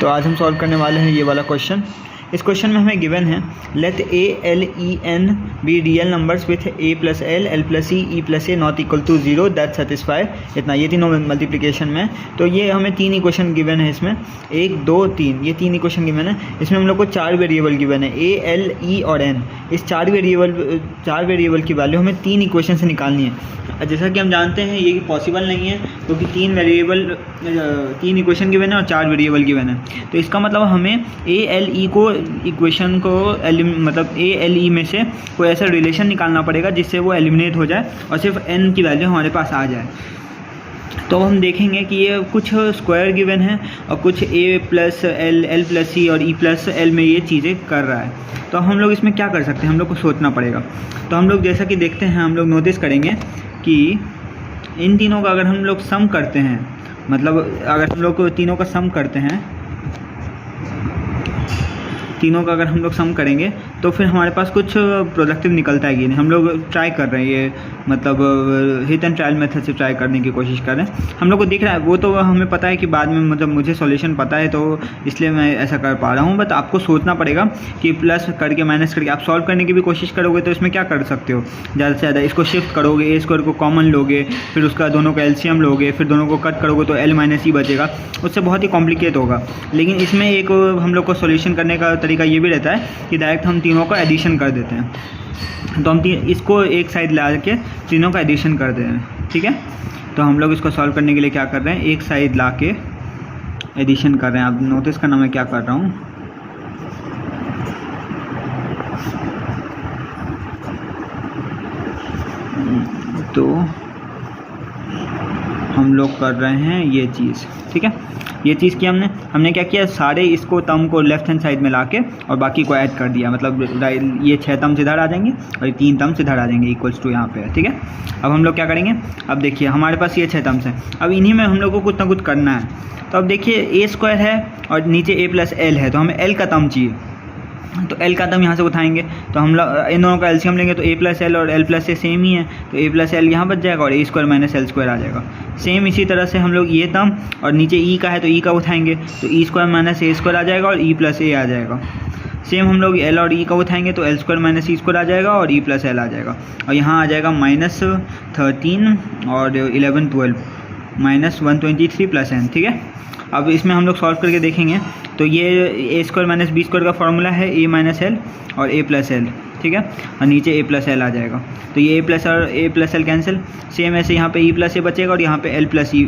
तो आज हम सॉल्व करने वाले हैं ये वाला क्वेश्चन। इस क्वेश्चन में हमें गिवन है let a l e and b real numbers with a plus l l plus e plus a not equal to 0 that satisfy इतना, ये तीनों मल्टीप्लिकेशन में। तो ये हमें तीन इक्वेशन गिवन है इसमें, 1 2 3, ये तीन इक्वेशन गिवन है। इसमें हम लोग को 4 वेरिएबल गिवन है, ए एल ई और एन। इस 4 वेरिएबल की वैल्यू हमें तीन इक्वेशन से निकालनी है। जैसा कि हम जानते हैं ये पॉसिबल नहीं है क्योंकि तीन इक्वेशन गिवन है और 4 वेरिएबल गिवन है। तो इसका मतलब हमें ए एल ई को इक्वेशन को मतलब ए एल ई में से कोई ऐसा रिलेशन निकालना पड़ेगा जिससे वो एलिमिनेट हो जाए और सिर्फ एन की वैल्यू हमारे पास आ जाए। तो हम देखेंगे कि ये कुछ स्क्वायर गिवन है और कुछ ए प्लस एल एल प्लस सी और ई प्लस एल में ये चीज़ें कर रहा है। तो हम लोग इसमें क्या कर सकते हैं, हम लोग को सोचना पड़ेगा। तो हम लोग जैसा कि देखते हैं, हम लोग नोटिस करेंगे कि इन तीनों का अगर हम लोग सम करते हैं, मतलब अगर हम लोग तीनों का सम करते हैं, तीनों का अगर हम लोग सम करेंगे तो फिर हमारे पास कुछ प्रोडक्टिव निकलता है कि नहीं। हम लोग ट्राई कर रहे हैं ये, मतलब हिट एंड ट्रायल मेथड से ट्राई करने की कोशिश कर रहे हैं। हम लोग को दिख रहा है, वो तो हमें पता है कि बाद में मतलब मुझे सॉल्यूशन पता है तो इसलिए मैं ऐसा कर पा रहा हूँ। बट आपको सोचना पड़ेगा कि प्लस करके माइनस करके आप सॉल्व करने की भी कोशिश करोगे तो इसमें क्या कर सकते हो, ज़्यादा से ज़्यादा इसको शिफ्ट करोगे, ए स्क्वायर को कॉमन लोगे, फिर उसका दोनों का एलसीएम लोगे, फिर दोनों को कट करोगे तो एल माइनस ई बचेगा। उससे बहुत ही कॉम्प्लिकेट होगा। लेकिन इसमें एक हम लोग को सॉल्यूशन करने का तरीका ये भी रहता है कि डायरेक्ट हम तीनों का एडिशन कर देते हैं। तो हम इसको एक साइड ला के तीनों का एडिशन कर दे रहे हैं, ठीक है। तो हम लोग इसको सॉल्व करने के लिए क्या कर रहे हैं, एक साइड ला के एडिशन कर रहे हैं। आप नोटिस करना मैं क्या कर रहा हूँ, तो हम लोग कर रहे हैं ये चीज़, ठीक है। ये चीज़ की हमने क्या किया, सारे इसको तम को लेफ्ट हैंड साइड में लाके और बाकी को ऐड कर दिया। मतलब ये 6 तम इधर आ जाएंगे और ये 3 तम इधर आ जाएंगे, इक्वल्स टू यहाँ पे है, ठीक है। अब हम लोग क्या करेंगे, अब देखिए हमारे पास ये 6 तम्स हैं। अब इन्हीं में हम लोग को कुछ ना कुछ करना है। तो अब देखिए ए स्क्वायर है और नीचे ए प्लस एल है, तो हमें एल का तम चाहिए। तो एल का तम यहाँ से उठाएंगे तो हम लोग इन दोनों का एलसीएम लेंगे तो ए प्लस एल और एल प्लस ए सेम ही है, तो ए प्लस एल यहाँ बच जाएगा और ए स्क्वायर माइनस एल स्क्वायर आ जाएगा। सेम इसी तरह से हम लोग ये तम और नीचे ई का है तो ई का उठाएंगे तो ई स्क्वायर माइनस ए स्क्वायर आ जाएगा और ई प्लस ए आ जाएगा। सेम हम लोग एल और ई का उठाएंगे तो L square minus E square आ जाएगा और ई प्लस एल आ जाएगा। और यहाँ आ जाएगा -13 और 11 12 -123 प्लस एन, ठीक है। अब इसमें हम लोग सॉल्व करके देखेंगे तो ये ए स्क्वायर माइनस बी स्क्वायर का फॉर्मूला है ए माइनस एल और ए प्लस एल, ठीक है। और नीचे ए प्लस एल आ जाएगा तो ये ए प्लस और ए प्लस एल कैंसिल। सेम ऐसे यहाँ पे ई प्लस ए बचेगा और यहाँ पे एल प्लस ई